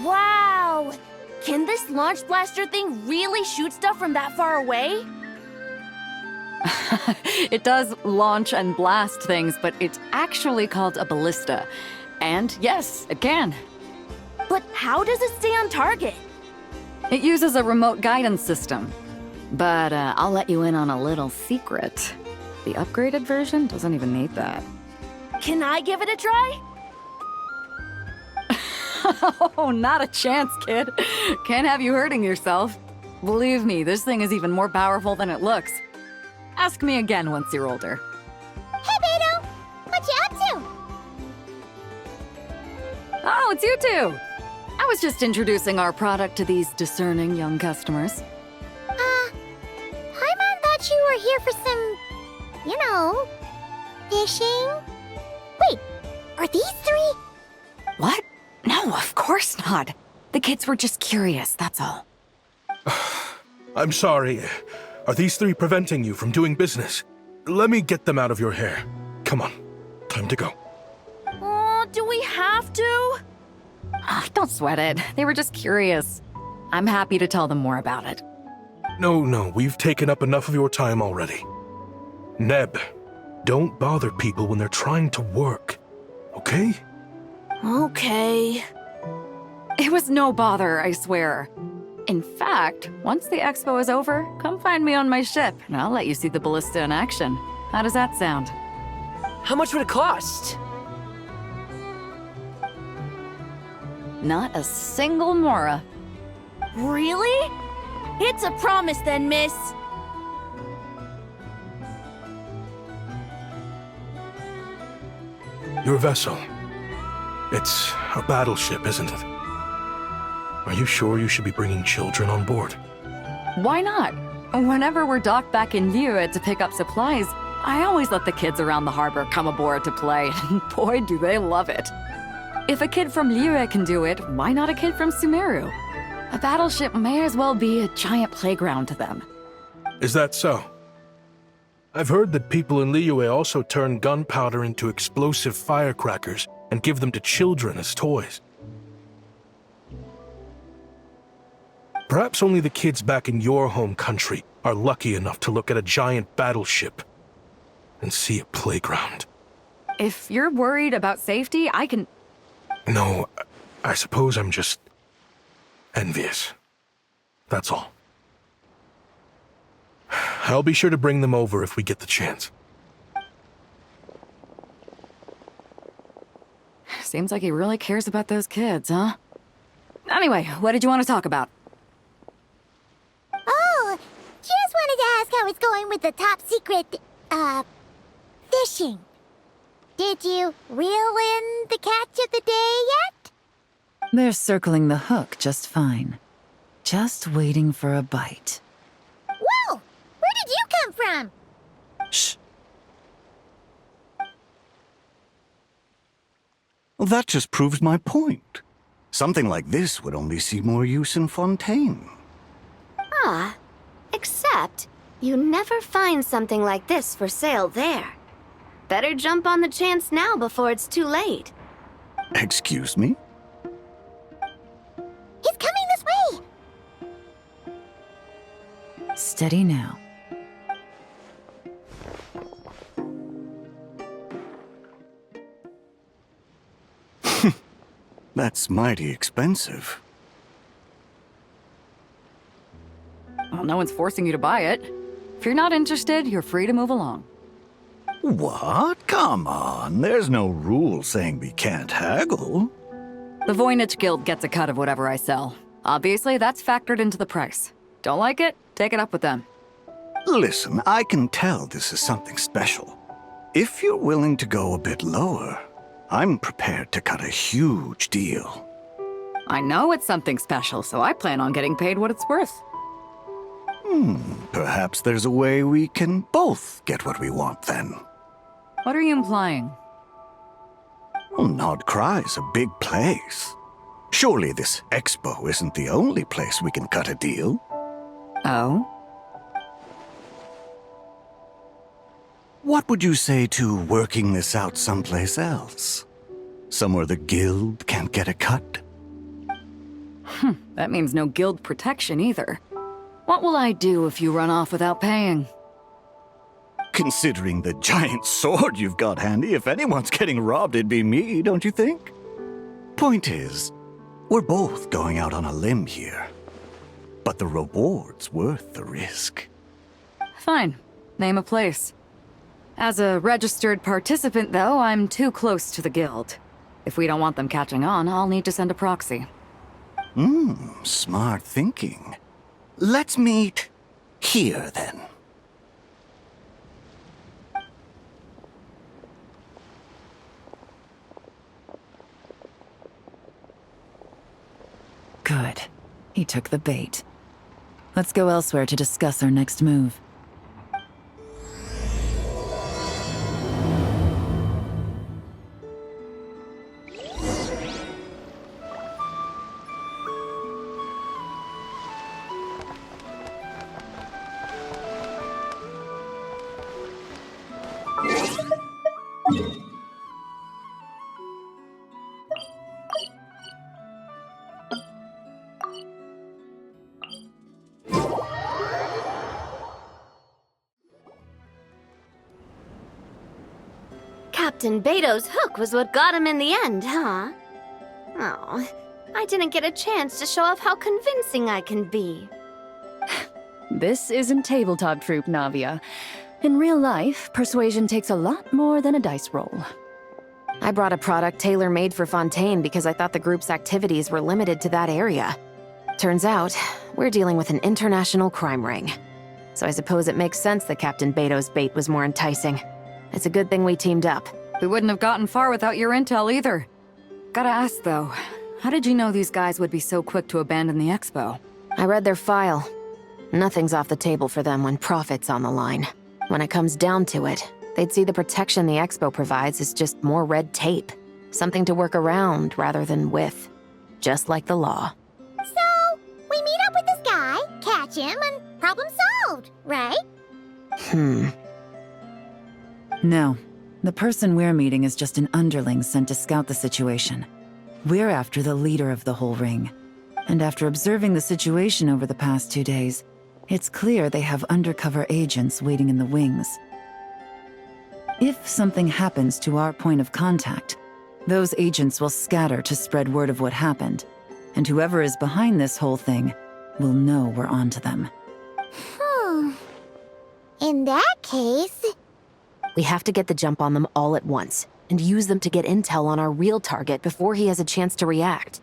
Wow! Can this launch blaster thing really shoot stuff from that far away? It does launch and blast things, but it's actually called a ballista. And yes, it can. But how does it stay on target? It uses a remote guidance system. But I'll let you in on a little secret. The upgraded version doesn't even need that. Can I give it a try? Oh, not a chance, kid. Can't have you hurting yourself. Believe me, this thing is even more powerful than it looks. Ask me again once you're older. Hey, Beidou! What you up to? Oh, it's you two! I was just introducing our product to these discerning young customers. Paimon thought you were here for some, fishing? Wait, are these three? What? No, of course not. The kids were just curious, that's all. I'm sorry. Are these three preventing you from doing business? Let me get them out of your hair. Come on, time to go. Oh, do we have to? Don't sweat it. They were just curious. I'm happy to tell them more about it. No, we've taken up enough of your time already. Neb, don't bother people when they're trying to work, okay? Okay. It was no bother, I swear. In fact, once the expo is over, come find me on my ship, and I'll let you see the ballista in action. How does that sound? How much would it cost? Not a single mora. Really? It's a promise then, miss. Your vessel. It's a battleship, isn't it? Are you sure you should be bringing children on board? Why not? Whenever we're docked back in Liyue to pick up supplies, I always let the kids around the harbor come aboard to play, and boy, do they love it. If a kid from Liyue can do it, why not a kid from Sumeru? A battleship may as well be a giant playground to them. Is that so? I've heard that people in Liyue also turn gunpowder into explosive firecrackers and give them to children as toys. Perhaps only the kids back in your home country are lucky enough to look at a giant battleship and see a playground. If you're worried about safety, I can... No, I suppose I'm just envious. That's all. I'll be sure to bring them over if we get the chance. Seems like he really cares about those kids, huh? Anyway, what did you want to talk about? Oh, just wanted to ask how it's going with the top secret, fishing. Did you reel in the catch of the day yet? They're circling the hook just fine. Just waiting for a bite. Whoa! Where did you come from? Shh. Well, that just proves my point. Something like this would only see more use in Fontaine. Ah, except you never find something like this for sale there. Better jump on the chance now before it's too late. Excuse me? He's coming this way! Steady now. That's mighty expensive. Well, no one's forcing you to buy it. If you're not interested, you're free to move along. What? Come on, there's no rule saying we can't haggle. The Voynich Guild gets a cut of whatever I sell. Obviously, that's factored into the price. Don't like it? Take it up with them. Listen, I can tell this is something special. If you're willing to go a bit lower, I'm prepared to cut a huge deal. I know it's something special, so I plan on getting paid what it's worth. Perhaps there's a way we can both get what we want then. What are you implying? Well, Nod-Krai's a big place. Surely this expo isn't the only place we can cut a deal. Oh? What would you say to working this out someplace else? Somewhere the guild can't get a cut? That means no guild protection either. What will I do if you run off without paying? Considering the giant sword you've got handy, if anyone's getting robbed, it'd be me, don't you think? Point is, we're both going out on a limb here. But the reward's worth the risk. Fine. Name a place. As a registered participant, though, I'm too close to the guild. If we don't want them catching on, I'll need to send a proxy. Smart thinking. Let's meet here, then. Good. He took the bait. Let's go elsewhere to discuss our next move. Captain Beidou's hook was what got him in the end, huh? Oh, I didn't get a chance to show off how convincing I can be. This isn't tabletop troop, Navia. In real life, persuasion takes a lot more than a dice roll. I brought a product tailor-made for Fontaine because I thought the group's activities were limited to that area. Turns out, we're dealing with an international crime ring. So I suppose it makes sense that Captain Beidou's bait was more enticing. It's a good thing we teamed up. We wouldn't have gotten far without your intel either. Gotta ask, though, how did you know these guys would be so quick to abandon the expo? I read their file. Nothing's off the table for them when profit's on the line. When it comes down to it, they'd see the protection the expo provides as just more red tape. Something to work around rather than with. Just like the law. So, we meet up with this guy, catch him, and problem solved, right? No. The person we're meeting is just an underling sent to scout the situation. We're after the leader of the whole ring. And after observing the situation over the past 2 days, it's clear they have undercover agents waiting in the wings. If something happens to our point of contact, those agents will scatter to spread word of what happened, and whoever is behind this whole thing will know we're onto them. In that case... We have to get the jump on them all at once, and use them to get intel on our real target before he has a chance to react.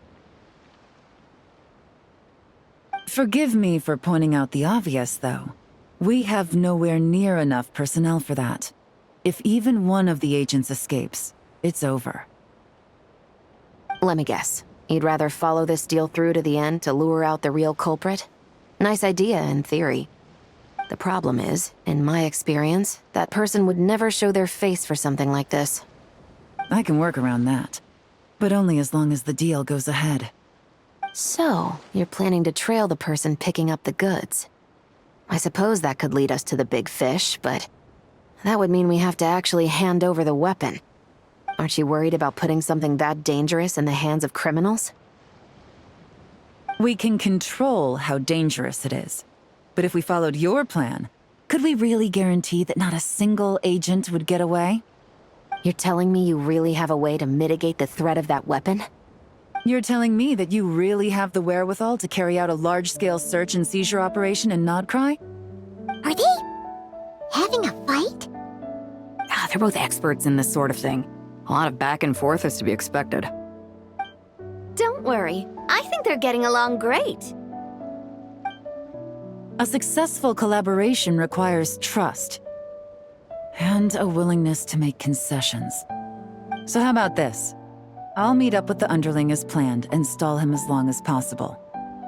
Forgive me for pointing out the obvious, though. We have nowhere near enough personnel for that. If even one of the agents escapes, it's over. Let me guess. You'd rather follow this deal through to the end to lure out the real culprit? Nice idea, in theory. The problem is, in my experience, that person would never show their face for something like this. I can work around that. But only as long as the deal goes ahead. So, you're planning to trail the person picking up the goods. I suppose that could lead us to the big fish, but that would mean we have to actually hand over the weapon. Aren't you worried about putting something that dangerous in the hands of criminals? We can control how dangerous it is. But if we followed your plan, could we really guarantee that not a single agent would get away? You're telling me you really have a way to mitigate the threat of that weapon? You're telling me that you really have the wherewithal to carry out a large-scale search and seizure operation in Nod-Krai? Are they having a fight? They're both experts in this sort of thing. A lot of back and forth is to be expected. Don't worry, I think they're getting along great. A successful collaboration requires trust. And a willingness to make concessions. So how about this? I'll meet up with the underling as planned and stall him as long as possible.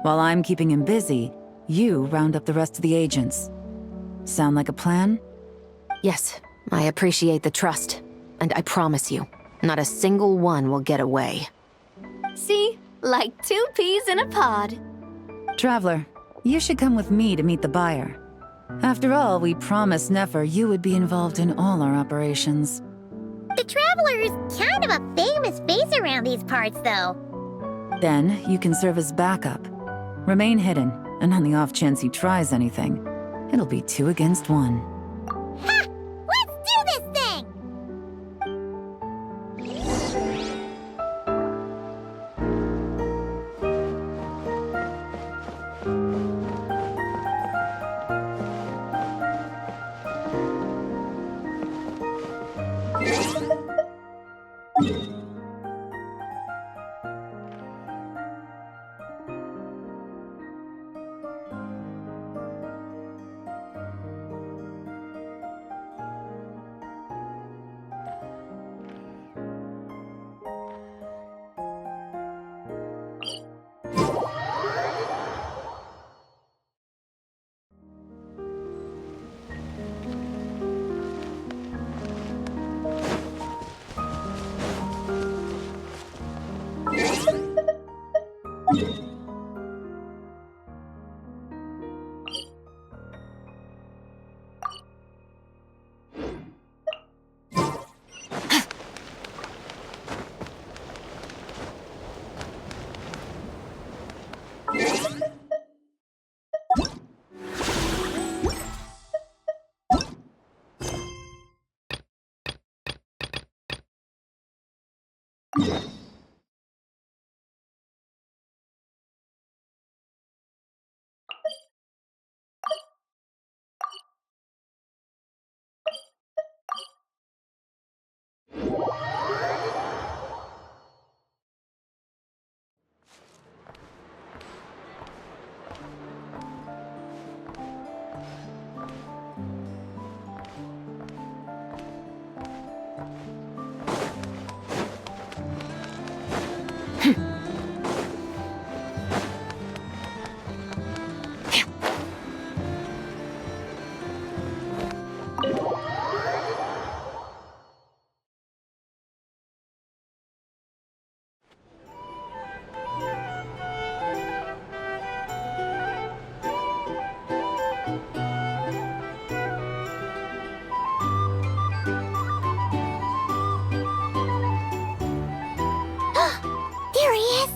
While I'm keeping him busy, You round up the rest of the agents. Sound like a plan? Yes, I appreciate the trust. And I promise you, not a single one will get away. See? Like 2 peas in a pod. Traveler, you should come with me to meet the buyer. After all, we promised Nefer you would be involved in all our operations. The Traveler is kind of a famous face around these parts, though. Then, you can serve as backup. Remain hidden, and on the off chance he tries anything, it'll be 2 against 1. Ha! Let's do this thing! There he is!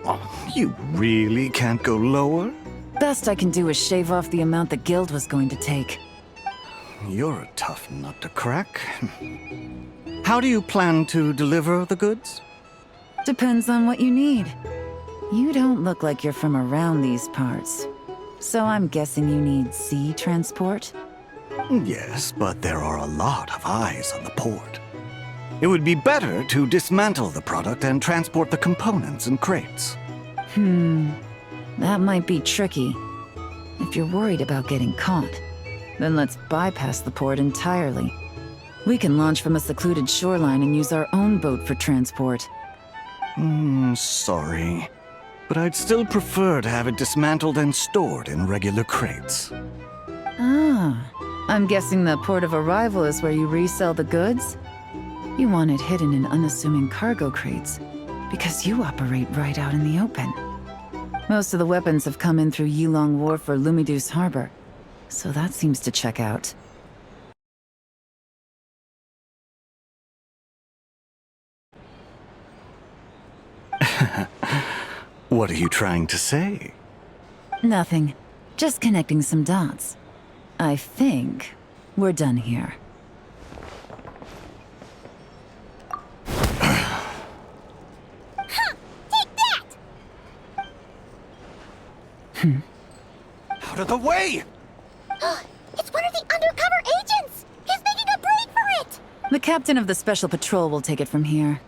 Oh, you really can't go lower? Best I can do is shave off the amount the guild was going to take. You're a tough nut to crack. How do you plan to deliver the goods? Depends on what you need. You don't look like you're from around these parts. So I'm guessing you need sea transport? Yes, but there are a lot of eyes on the port. It would be better to dismantle the product and transport the components in crates. That might be tricky. If you're worried about getting caught, then let's bypass the port entirely. We can launch from a secluded shoreline and use our own boat for transport. Sorry. But I'd still prefer to have it dismantled and stored in regular crates. Ah, I'm guessing the port of arrival is where you resell the goods? You want it hidden in unassuming cargo crates, because you operate right out in the open. Most of the weapons have come in through Yilong Wharf or Lumidus Harbor, so that seems to check out. What are you trying to say? Nothing. Just connecting some dots. I think we're done here. Take that! Out of the way! It's one of the undercover agents! He's making a break for it! The captain of the Special Patrol will take it from here.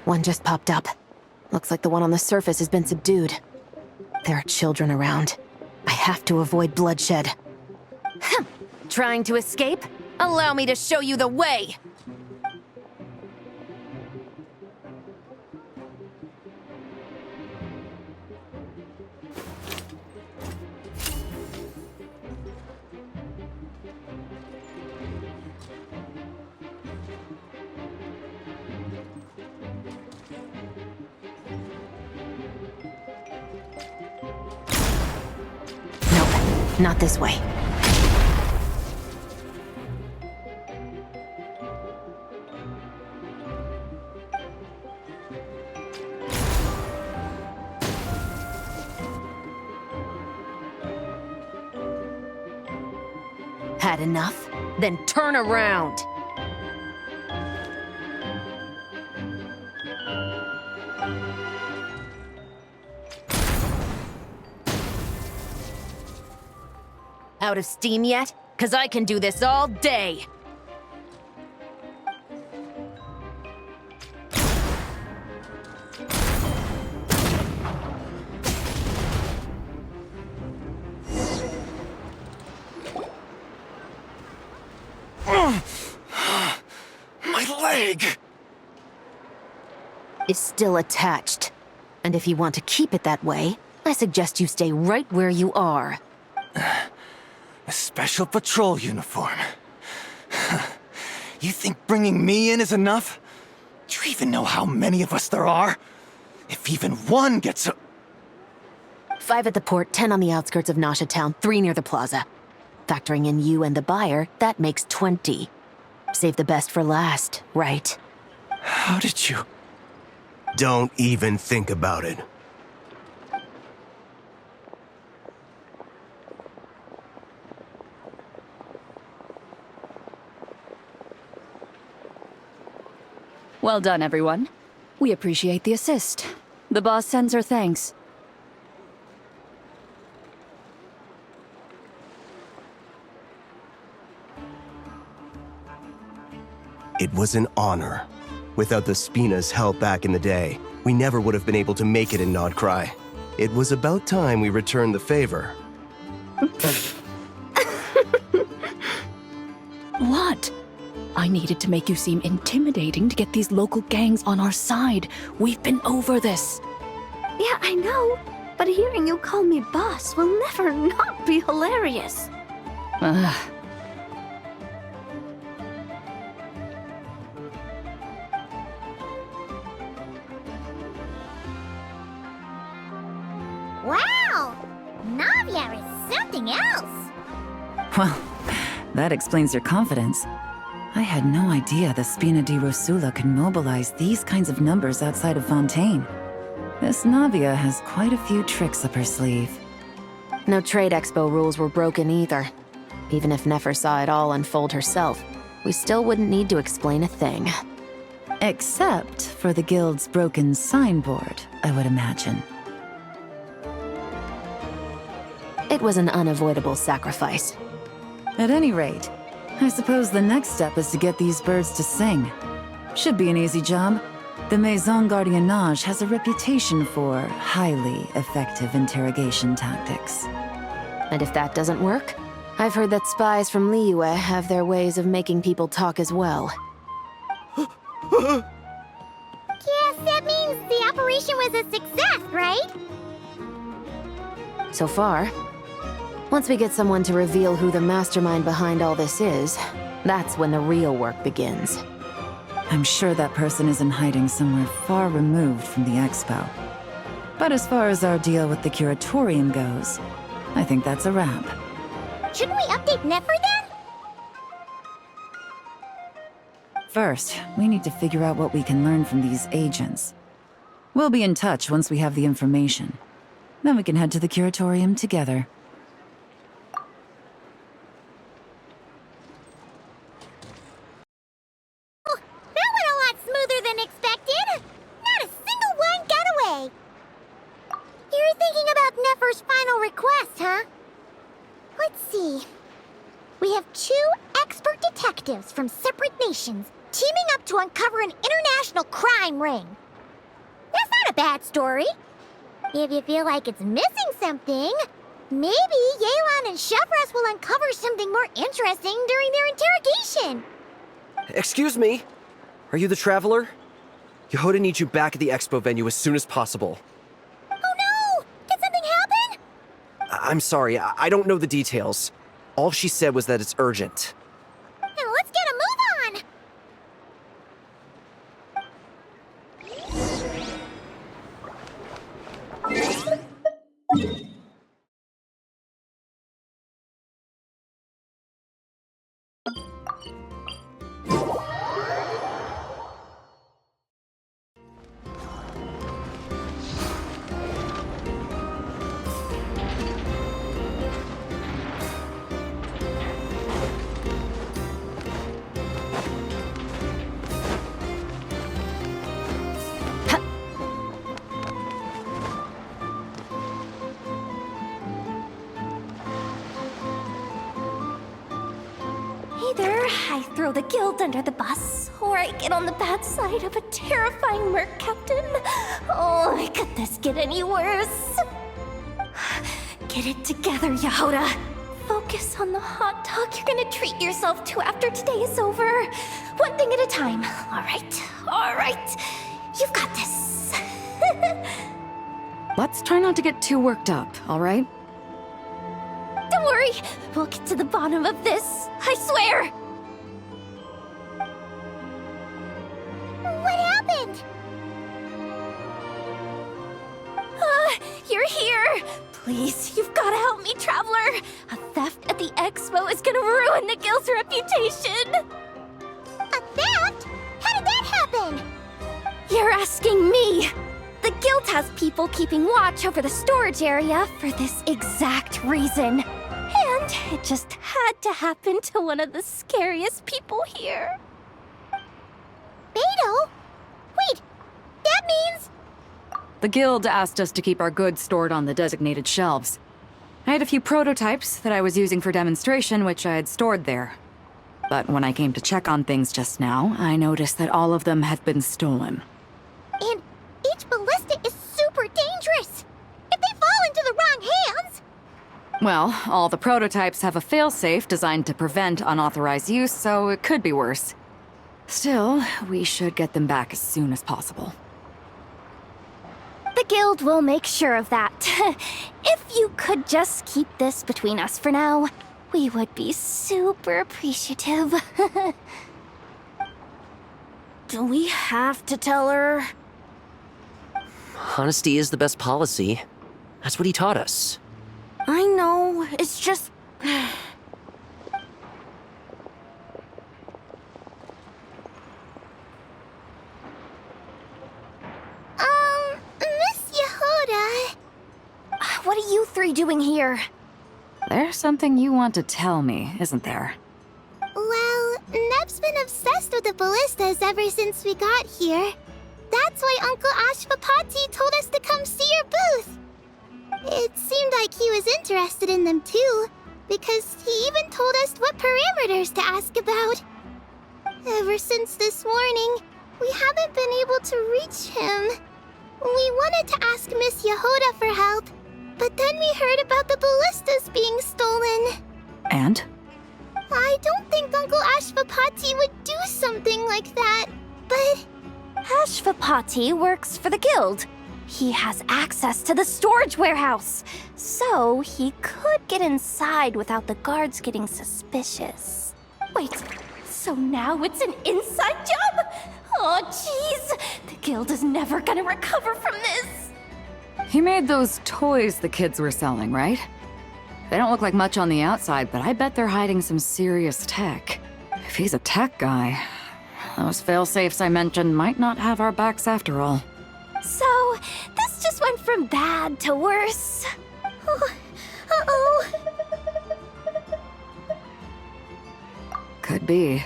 One just popped up. Looks like the one on the surface has been subdued. There are children around. I have to avoid bloodshed. Trying to escape? Allow me to show you the way! Nope, not this way. Had enough? Then turn around! Out of steam yet? 'Cause I can do this all day! My leg! Is still attached. And if you want to keep it that way, I suggest you stay right where you are. A special patrol uniform. You think bringing me in is enough? Do you even know how many of us there are? If even one gets a... 5 at the port, 10 on the outskirts of Nasha Town, 3 near the plaza. Factoring in you and the buyer, that makes 20. Save the best for last, right? How did you... Don't even think about it. Well done, everyone. We appreciate the assist. The boss sends her thanks. It was an honor. Without the Spina's help back in the day, we never would have been able to make it in Nod-Krai. It was about time we returned the favor. What? I needed to make you seem intimidating to get these local gangs on our side. We've been over this. Yeah, I know. But hearing you call me boss will never not be hilarious. Ugh. Wow! Navia is something else! Well, that explains your confidence. I had no idea the Spina di Rosula could mobilize these kinds of numbers outside of Fontaine. This Navia has quite a few tricks up her sleeve. No Trade Expo rules were broken either. Even if Nefer saw it all unfold herself, we still wouldn't need to explain a thing. Except for the guild's broken signboard, I would imagine. It was an unavoidable sacrifice. At any rate, I suppose the next step is to get these birds to sing. Should be an easy job. The Maison Gardiennage has a reputation for highly effective interrogation tactics. And if that doesn't work, I've heard that spies from Liyue have their ways of making people talk as well. Guess that means the operation was a success, right? So far. Once we get someone to reveal who the mastermind behind all this is, that's when the real work begins. I'm sure that person is in hiding somewhere far removed from the expo. But as far as our deal with the Curatorium goes, I think that's a wrap. Shouldn't we update Nefer then? First, we need to figure out what we can learn from these agents. We'll be in touch once we have the information. Then we can head to the Curatorium together. That went a lot smoother than expected. Not a single one got away. You're thinking about Nefer's final request, huh? Let's see. We have 2 expert detectives from separate nations teaming up to uncover an international crime ring. That's not a bad story. If you feel like it's missing something, maybe Yelan and Chevreuse will uncover something more interesting during their interrogation. Excuse me? Are you the traveler? Yehoda needs you back at the expo venue as soon as possible. Oh no! Did something happen? I'm sorry, I don't know the details. All she said was that it's urgent. Now let's get a move on! Either I throw the guild under the bus, or I get on the bad side of a terrifying merc captain. Oh, could this get any worse? Get it together, Yehoda. Focus on the hot dog you're gonna treat yourself to after today is over. One thing at a time. All right. You've got this. Let's try not to get too worked up, all right? Don't worry, we'll get to the bottom of this. I swear. What happened? You're here. Please, you've got to help me, Traveler. A theft at the expo is gonna ruin the guild's reputation. A theft? How did that happen? You're asking me. The guild has people keeping watch over the storage area for this exact reason. And it just had to happen to one of the scariest people here. Beidou? Wait, that means... The guild asked us to keep our goods stored on the designated shelves. I had a few prototypes that I was using for demonstration, which I had stored there. But when I came to check on things just now, I noticed that all of them had been stolen. And each ballista is super dangerous. If they fall into the wrong hands... Well, all the prototypes have a failsafe designed to prevent unauthorized use, so it could be worse. Still, we should get them back as soon as possible. The guild will make sure of that. If you could just keep this between us for now, we would be super appreciative. Do we have to tell her? Honesty is the best policy. That's what he taught us. I know, it's just... Miss Yehoda... What are you three doing here? There's something you want to tell me, isn't there? Well, Neb's been obsessed with the ballistas ever since we got here. That's why Uncle Ashvapati told us to come see your booth. It seemed like he was interested in them too, because he even told us what parameters to ask about. Ever since this morning, we haven't been able to reach him. We wanted to ask Miss Yehoda for help, but then we heard about the ballistas being stolen. And? I don't think Uncle Ashvapati would do something like that, but... Ashvapati works for the guild. He has access to the storage warehouse, so he could get inside without the guards getting suspicious. Wait, so now it's an inside job? Oh, jeez! The guild is never gonna recover from this! He made those toys the kids were selling, right? They don't look like much on the outside, but I bet they're hiding some serious tech. If he's a tech guy, those fail-safes I mentioned might not have our backs after all. So, this just went from bad to worse. Uh-oh. Could be.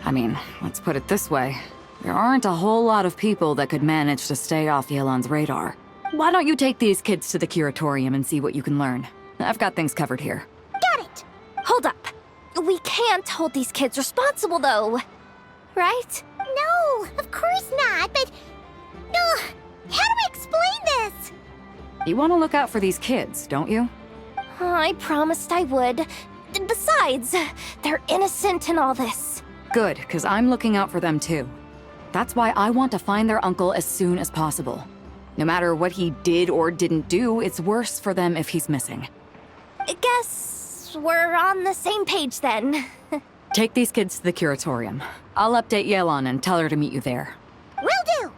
I mean, let's put it this way. There aren't a whole lot of people that could manage to stay off Yelan's radar. Why don't you take these kids to the Curatorium and see what you can learn? I've got things covered here. Got it! Hold up. We can't hold these kids responsible, though. Right? No, of course not, but... how do I explain this? You want to look out for these kids, don't you? I promised I would. Besides, they're innocent in all this. Good, because I'm looking out for them too. That's why I want to find their uncle as soon as possible. No matter what he did or didn't do, it's worse for them if he's missing. Guess we're on the same page then. Take these kids to the Curatorium. I'll update Yelan and tell her to meet you there. Will do!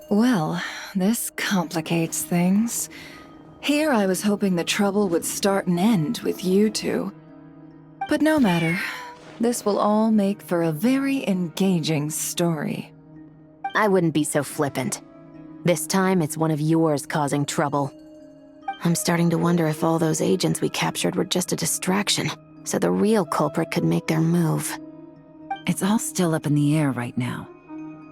Well, this complicates things. Here I was hoping the trouble would start and end with you two. But no matter. This will all make for a very engaging story. I wouldn't be so flippant. This time, it's one of yours causing trouble. I'm starting to wonder if all those agents we captured were just a distraction, so the real culprit could make their move. It's all still up in the air right now.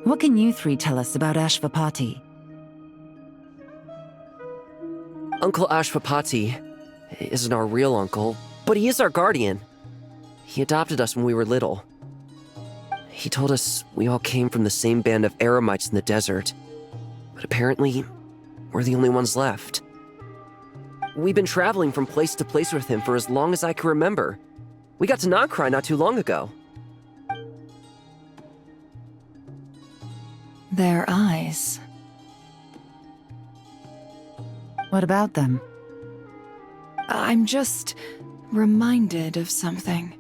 What can you three tell us about Ashvapati? Uncle Ashvapati isn't our real uncle, but he is our guardian. He adopted us when we were little. He told us we all came from the same band of eremites in the desert, but apparently, we're the only ones left. We've been traveling from place to place with him for as long as I can remember. We got to Nod-Krai not too long ago. Their eyes. What about them? I'm just reminded of something.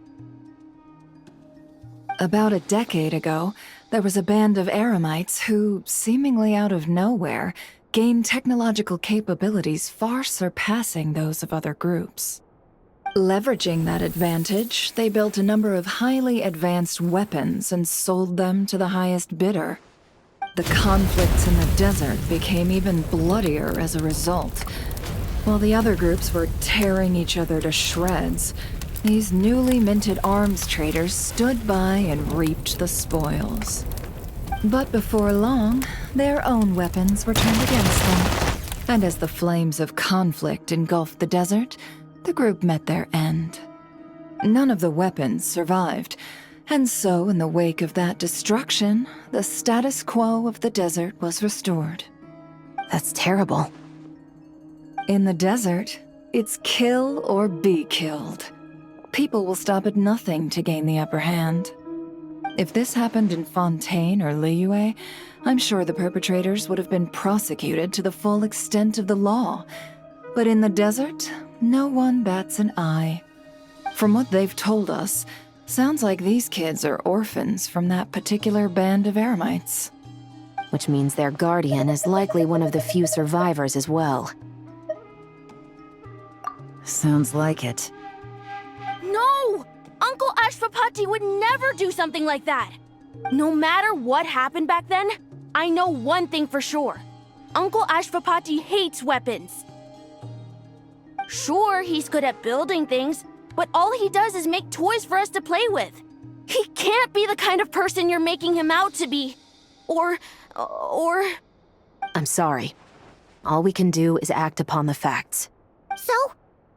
About a decade ago, there was a band of eremites who, seemingly out of nowhere, gained technological capabilities far surpassing those of other groups. Leveraging that advantage, they built a number of highly advanced weapons and sold them to the highest bidder. The conflicts in the desert became even bloodier as a result. While the other groups were tearing each other to shreds, these newly minted arms traders stood by and reaped the spoils. But before long, their own weapons were turned against them. And as the flames of conflict engulfed the desert, the group met their end. None of the weapons survived, and so in the wake of that destruction, the status quo of the desert was restored. That's terrible. In the desert, it's kill or be killed. People will stop at nothing to gain the upper hand. If this happened in Fontaine or Liyue, I'm sure the perpetrators would have been prosecuted to the full extent of the law. But in the desert, no one bats an eye. From what they've told us, sounds like these kids are orphans from that particular band of eremites. Which means their guardian is likely one of the few survivors as well. Sounds like it. No! Uncle Ashvapati would never do something like that! No matter what happened back then, I know one thing for sure. Uncle Ashvapati hates weapons. Sure, he's good at building things, but all he does is make toys for us to play with. He can't be the kind of person you're making him out to be. Or... I'm sorry. All we can do is act upon the facts. So,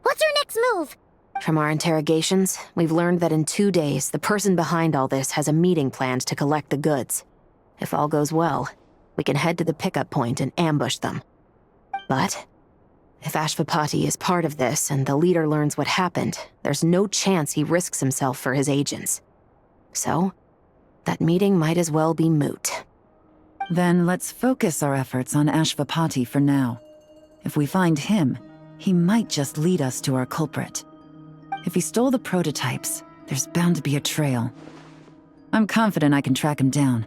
what's our next move? From our interrogations, we've learned that in 2 days, the person behind all this has a meeting planned to collect the goods. If all goes well, we can head to the pickup point and ambush them. But if Ashvapati is part of this and the leader learns what happened, there's no chance he risks himself for his agents. So, that meeting might as well be moot. Then let's focus our efforts on Ashvapati for now. If we find him, he might just lead us to our culprit. If he stole the prototypes, there's bound to be a trail. I'm confident I can track him down.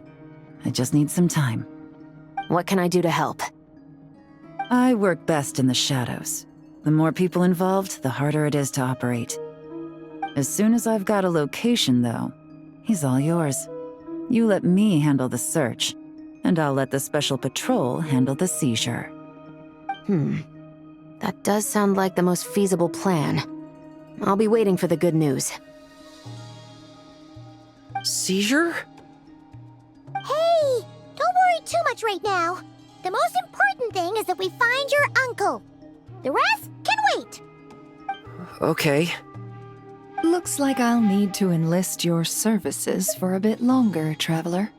I just need some time. What can I do to help? I work best in the shadows. The more people involved, the harder it is to operate. As soon as I've got a location, though, he's all yours. You let me handle the search, and I'll let the Special Patrol handle the seizure. That does sound like the most feasible plan. I'll be waiting for the good news. Seizure? Hey, don't worry too much right now. The most important thing is that we find your uncle. The rest can wait. Okay. Looks like I'll need to enlist your services for a bit longer, Traveler.